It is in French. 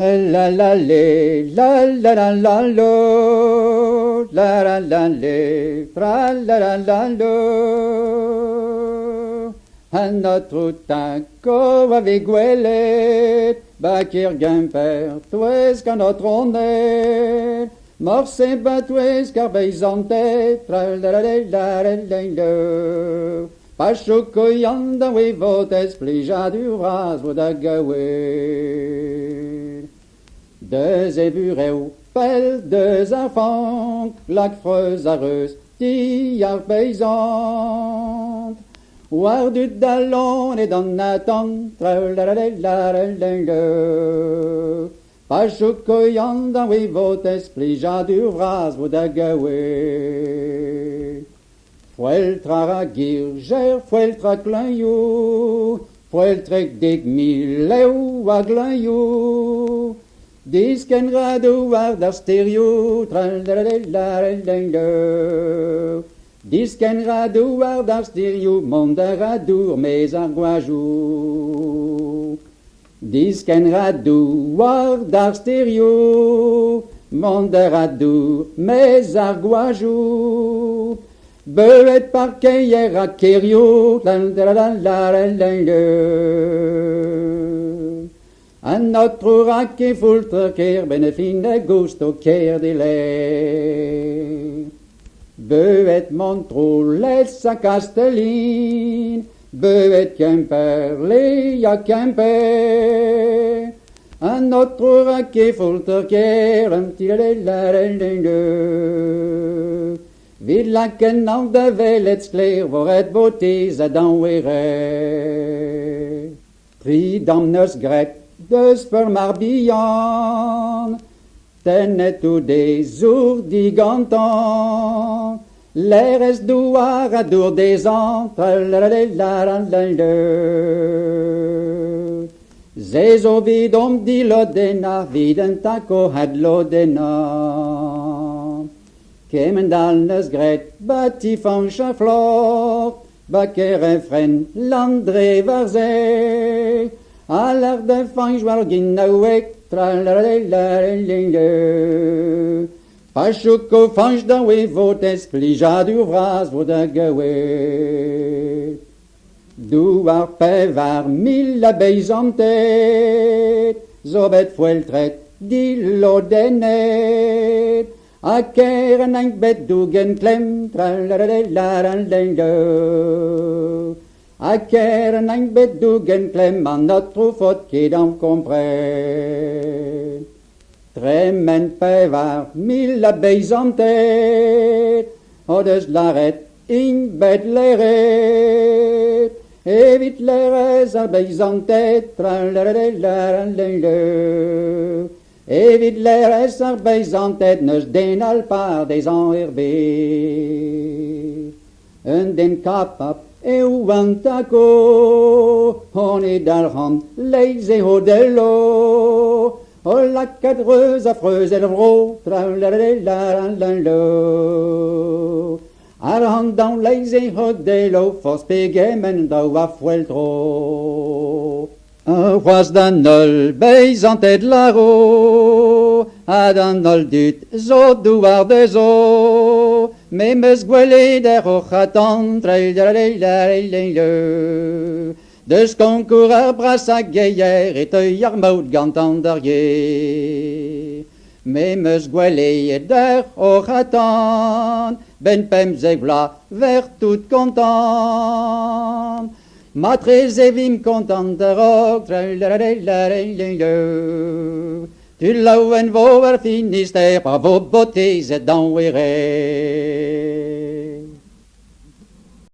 La la lé, la la la la lo, la la la lé, tra la la la lo. A notre tanko avec Gouelet, Bakir Gimper, toues qu'à notre honnête, Morse batoues carbeizante, tra la la la la la la. Pachokoyanda we votes plija du ras vodagawe. Deux ébureux, pelle, deux enfants, lac areuse, tiar paysante. War du dallon et dans Nathan, tralalalalalalala. Pachokoyanda we votes plija du ras vodagawe. Fueltra ragir, ger fueltra klein fueltrek dig mileu a glein disken rado war der stereo, tralalalalalalala. Disken rado war der stereo, monde radour mes argoajou. Disken rado war der stereo, monde radour mes argoajou. Beuet parquet a kerio, a notre raque fultre ker benefine gusto ker de lait. Beuet montrou sa castelline, beuet Quimperlé a Quimper. A notre raque fultre ker un Villaken av de velets kler voret botis a danwere. Tri damnes grek de spermarbian, tenet ou des ourdigantan, l'air douar a dour des Zezo vidom di lodena, viden tako had lodena. Kemendalnes gret, bati fancha flok, baker fren, landre varze, alar de fanch war ginauek, tralalalalalalala. Pachuko fanch da we votes, plija du vras vodagawe. Du war pevar mil abeizantet, zobet fueltret, di lodenet. A keren ein bet dugen klem, tralalalalalalala. A keren ein bet dugen klem, an notre faute qui d'en comprenne. Tremen pevar mil abeizantet, odes laret in bet leret. Evit leres abeizantet, tralalalalalalala. Evit leres arbeizantet neus den alpar des enherbés. Un den kapap eu antako, on est d'alham leis e hodello. O la cadreuse affreuse elvro, tralalalalalalala. Arhand dans leis e hodello, fos pegemen dau a fueltro. Was dan nol beizantet laro, a dan nol dut zo douar de zo, me meus gwele der ochatan, tralalalalalalala. Deus concoureur bras a geyer et œil maud gantan derrière. Me meus gwele der ochatan, ben pem zegla ver tout content. Ma très evim content de rock, tu l'ouen vover finistère, par vos beautés et dans